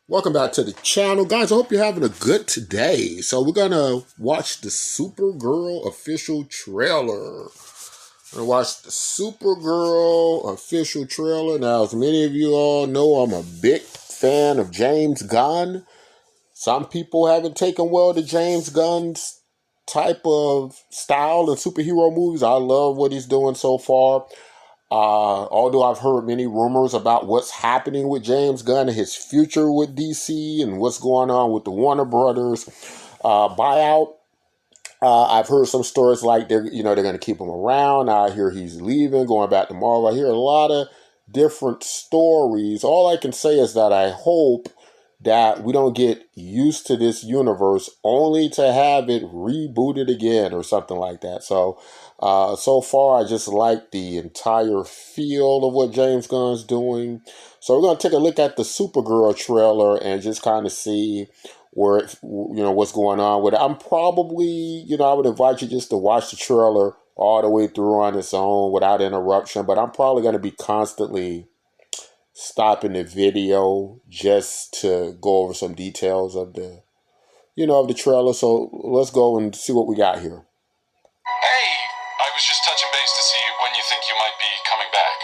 Welcome back to the channel, guys. I hope you're having a good day. So we're gonna watch the Supergirl official trailer. We're gonna watch the Supergirl official trailer. Now, as many of you all know, I'm a big fan of James Gunn. Some people haven't taken well to James Gunn's type of style in superhero movies. I love what he's doing so far. Although I've heard many rumors about what's happening with James Gunn and his future with DC and what's going on with the Warner Brothers buyout. I've heard some stories like they're going to keep him around. I hear he's leaving, going back to Marvel. I hear a lot of different stories. All I can say is that I hope that we don't get used to this universe only to have it rebooted again or something like that. So far, I just like the entire feel of what James Gunn's doing. So we're going to take a look at the Supergirl trailer and just kind of see what's going on with it. I'm probably, I would invite you just to watch the trailer all the way through on its own without interruption, but I'm probably going to be constantly stopping the video just to go over some details of the trailer. So let's go and see what we got here. Hey, I was just touching base to see when you think you might be coming back.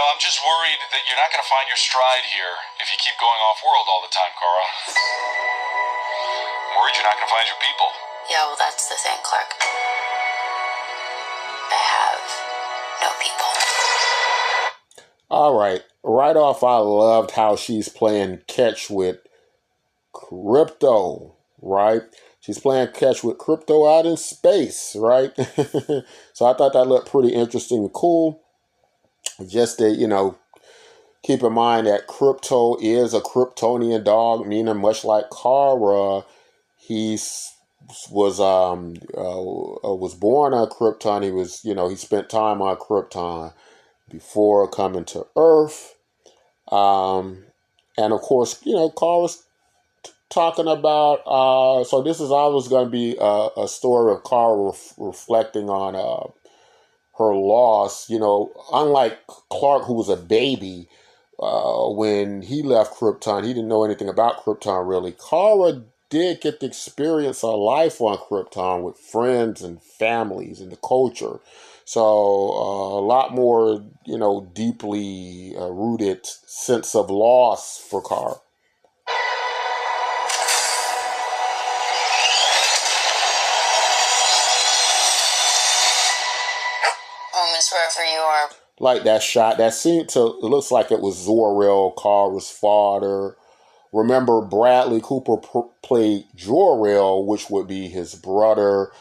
I'm just worried that you're not going to find your stride here if you keep going off-world all the time, Kara. I'm worried you're not going to find your people. Yeah, well, that's the thing, Clark. I have no people. All right. Right off, I loved how she's playing catch with Crypto, right? She's playing catch with Crypto out in space, right? So I thought that looked pretty interesting and cool. Just to, keep in mind that Crypto is a Kryptonian dog, meaning much like Kara, he was born on Krypton. He was, he spent time on Krypton before coming to Earth. And of course, Kara's talking about, so this is always going to be a story of Kara reflecting on her loss. Unlike Clark, who was a baby, when he left Krypton, he didn't know anything about Krypton really. Kara did get to experience a life on Krypton with friends and families and the culture. So a lot more, deeply rooted sense of loss for Kara. Home is wherever you are. Like that shot, it looks like it was Zor-El, Kara's father. Remember, Bradley Cooper played Jor-El, which would be his brother,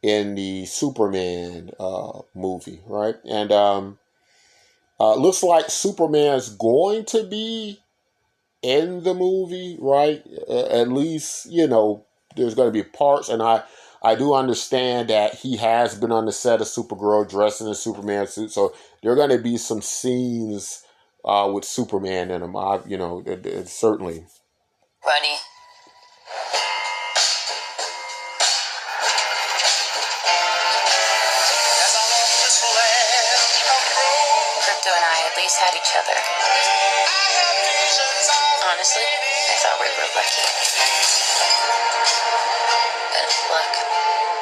in the Superman movie, right? And looks like Superman's going to be in the movie, right? At least, there's going to be parts, and I do understand that he has been on the set of Supergirl dressed in a Superman suit, so there are going to be some scenes with Superman in them. Certainly. Ready? Crypto and I at least had each other. Honestly, I thought we were lucky. But luck,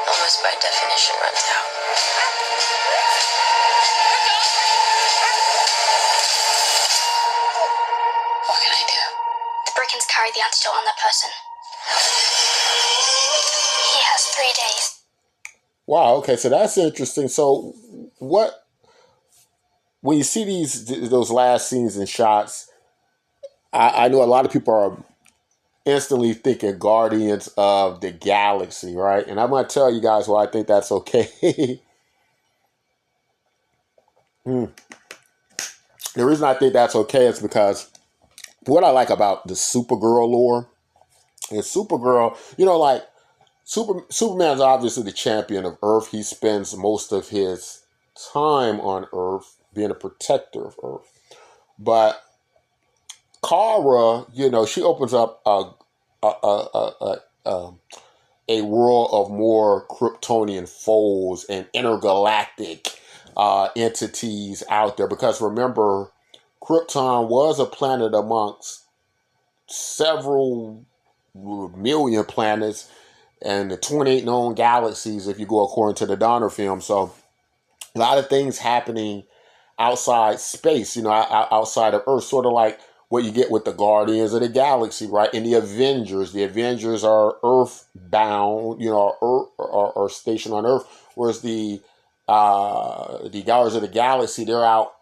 almost by definition, runs out. What can I do? The Brickens carry the antidote on that person. He has 3 days. Wow, okay, so that's interesting. So when you see those last scenes and shots, I know a lot of people are instantly thinking Guardians of the Galaxy, right? And I'm going to tell you guys why I think that's okay. The reason I think that's okay is because what I like about the Supergirl lore is Supergirl, Superman's obviously the champion of Earth. He spends most of his time on Earth being a protector of Earth. But Kara, she opens up a world of more Kryptonian foes and intergalactic entities out there. Because remember, Krypton was a planet amongst several million planets and the 28 known galaxies if you go according to the Donner film. So a lot of things happening outside space, outside of Earth, sort of like what you get with the Guardians of the Galaxy, right? And the Avengers. The Avengers are Earth bound, are stationed on Earth, whereas the Guardians of the Galaxy, they're out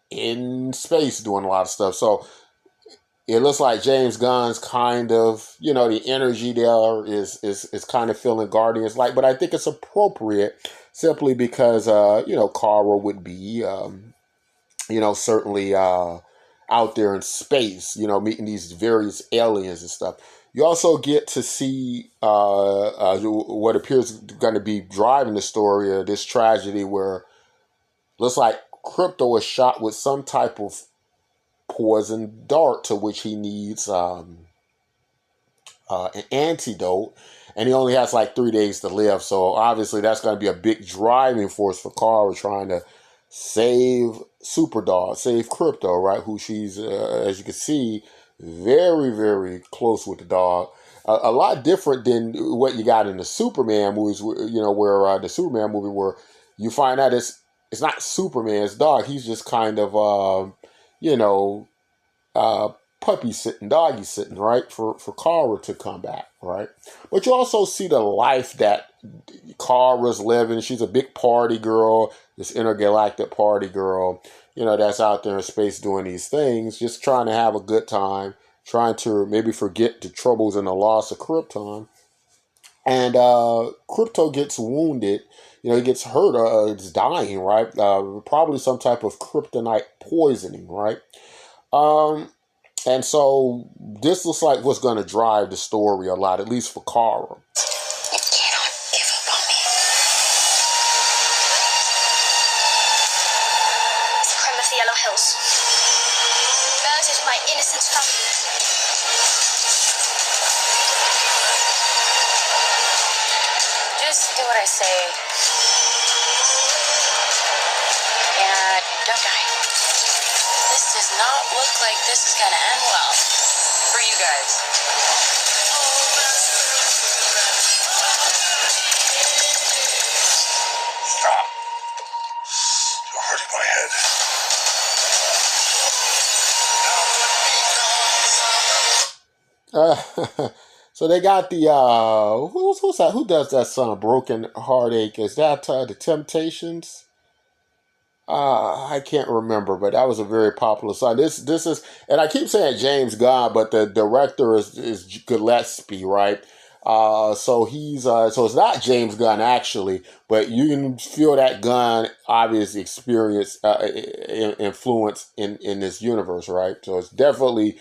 in space doing a lot of stuff. So it looks like James Gunn's kind of, the energy there is kind of feeling Guardians like, but I think it's appropriate simply because, Kara would be, certainly out there in space, meeting these various aliens and stuff. You also get to see what appears going to be driving the story of this tragedy where looks like Crypto is shot with some type of poison dart to which he needs an antidote, and he only has like 3 days to live. So obviously that's going to be a big driving force for Kara trying to save Superdog, save Crypto, right? Who she's, as you can see, very, very close with the dog. A lot different than what you got in the Superman movies, where the Superman movie where you find out it's not Superman's dog. He's just kind of, puppy sitting, doggy sitting, right? For Kara to come back, right? But you also see the life that Kara's living. She's a big party girl, this intergalactic party girl, that's out there in space doing these things, just trying to have a good time, trying to maybe forget the troubles and the loss of Krypton. And Crypto gets wounded. He gets hurt. It's dying, right? Probably some type of kryptonite poisoning, right? And so this looks like what's going to drive the story a lot, at least for Kara. You cannot give up on me. It's the crime of the Yellow Hills. You murdered my innocent family. Just do what I say. And don't die. This does not look like this is gonna end well for you guys. Stop. You're hurting my head. So they got the who's that? Who does that song? Broken Heartache. Is that the Temptations? I can't remember, but that was a very popular song. This is, and I keep saying James Gunn, but the director is Gillespie, right? So he's so it's not James Gunn actually, but you can feel that Gunn obvious experience influence in this universe, right? So it's definitely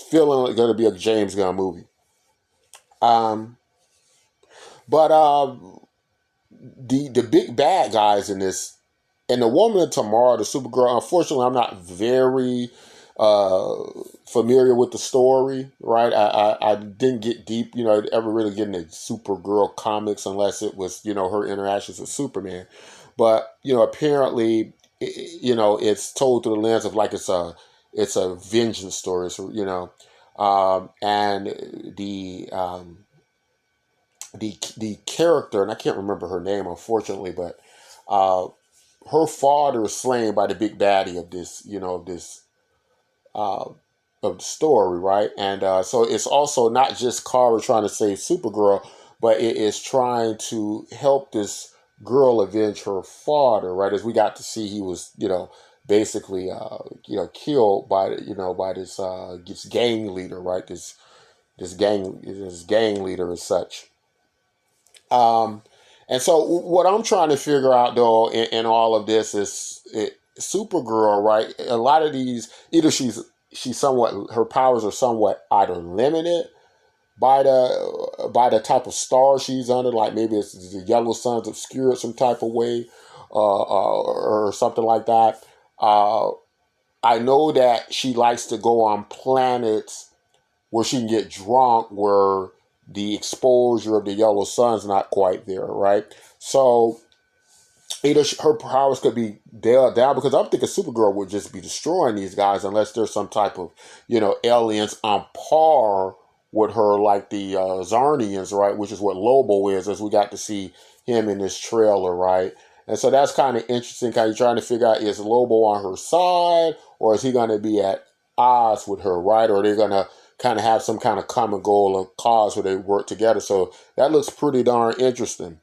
feeling like going to be a James Gunn movie. But the big bad guys in this. And the Woman of Tomorrow, the Supergirl, unfortunately, I'm not very familiar with the story, right? I didn't get deep, ever really get into Supergirl comics unless it was, her interactions with Superman. But, apparently, it's told through the lens of like it's a vengeance story, so, and the character, and I can't remember her name, unfortunately, but her father is slain by the big baddie of this, of the story, right? And so it's also not just Kara trying to save Supergirl, but it is trying to help this girl avenge her father, right? As we got to see, he was, basically, killed by, by this gang leader, right? This gang leader as such. And so what I'm trying to figure out, though, in all of this is Supergirl, right? A lot of these, either she's somewhat, her powers are somewhat either limited by the type of star she's under, like maybe it's the yellow sun's obscured some type of way, or something like that. I know that she likes to go on planets where she can get drunk, where the exposure of the yellow sun's not quite there, right? So either her powers could be down, because I'm thinking Supergirl would just be destroying these guys unless there's some type of, aliens on par with her, like the Zarnians, right? Which is what Lobo is, as we got to see him in this trailer, right? And so that's kind of interesting. Kind of trying to figure out, is Lobo on her side, or is he going to be at odds with her, right? Or are they going to kind of have some kind of common goal or cause where they work together? So that looks pretty darn interesting.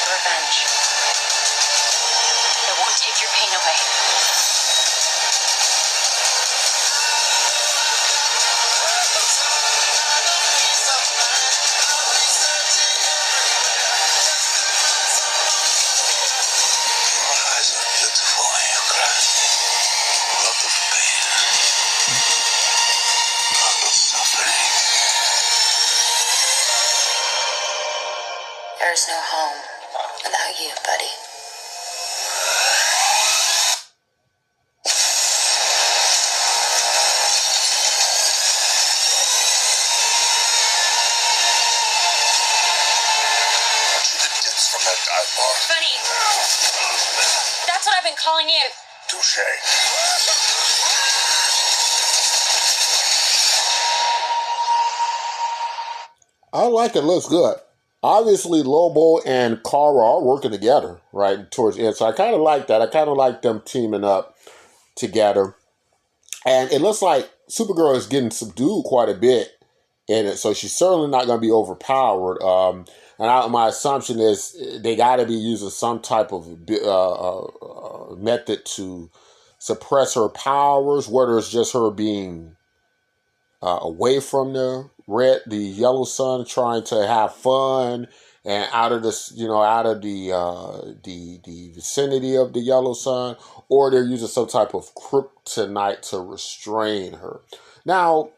Revenge. It won't take your pain away. There's no home without you, buddy. From that dive bar. Funny. That's what I've been calling you. Touche. I like it. Looks good. Obviously, Lobo and Kara are working together, right, towards the end. So I kind of like that. I kind of like them teaming up together. And it looks like Supergirl is getting subdued quite a bit in it. So she's certainly not going to be overpowered. My assumption is they got to be using some type of method to suppress her powers, whether it's just her being away from the yellow sun, trying to have fun, and out of this, out of the vicinity of the yellow sun, or they're using some type of kryptonite to restrain her. Now,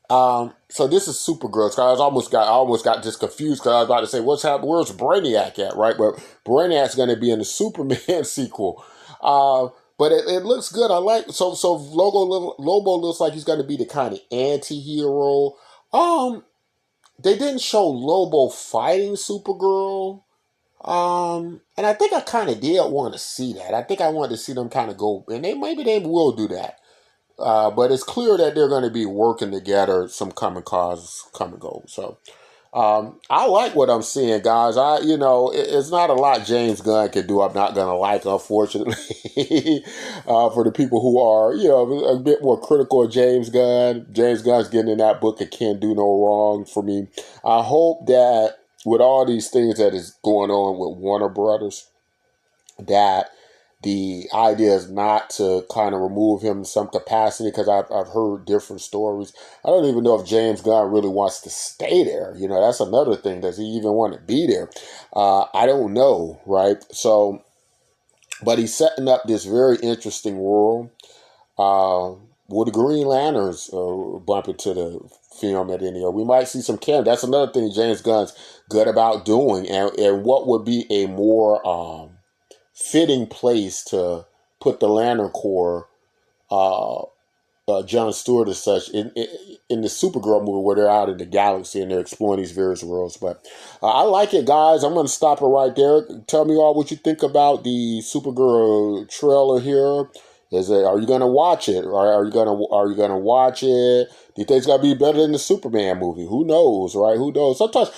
so this is Supergirl. So I almost got just confused because I was about to say, what's happening? Where's Brainiac at, right? But Brainiac's going to be in the Superman sequel. But it looks good. I like so Lobo looks like he's going to be the kind of anti-hero. They didn't show Lobo fighting Supergirl. And I think I kind of did want to see that. I think I wanted to see them kind of go, and maybe they will do that. But it's clear that they're going to be working together. Some common causes come and go. So I like what I'm seeing, guys. It's not a lot James Gunn can do. I'm not going to like, unfortunately, for the people who are, a bit more critical of James Gunn. James Gunn's getting in that book and can't do no wrong for me. I hope that with all these things that is going on with Warner Brothers, that the idea is not to kind of remove him in some capacity, because I've heard different stories. I don't even know if James Gunn really wants to stay there. That's another thing. Does he even want to be there? I don't know, right? So, but he's setting up this very interesting world. Will the Green Lanterns bump into the film at any? Or we might see some cameos. That's another thing James Gunn's good about doing. And what would be a more fitting place to put the Lantern Corps, John Stewart as such, in the Supergirl movie, where they're out in the galaxy and they're exploring these various worlds. But I like it, guys. I'm going to stop it right there. Tell me all what you think about the Supergirl trailer here. Are you going to watch it? Are you going to watch it? Do you think it's going to be better than the Superman movie? Who knows, right? Who knows? Sometimes,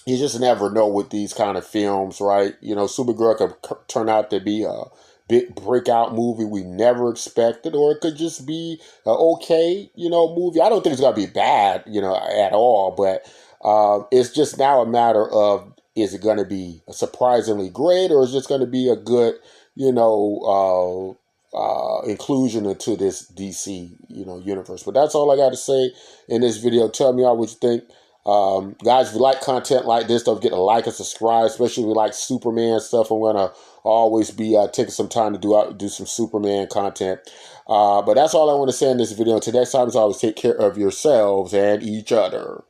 you just never know with these kind of films, right? Supergirl could turn out to be a big breakout movie we never expected, or it could just be an okay, movie. I don't think it's going to be bad, at all, but it's just now a matter of, is it going to be surprisingly great, or is it just going to be a good, inclusion into this DC, universe? But that's all I got to say in this video. Tell me all what you think. Guys, if you like content like this, don't forget to like and subscribe, especially if you like Superman stuff. I'm going to always be taking some time to do some Superman content. But that's all I want to say in this video. Until next time, as always, take care of yourselves and each other.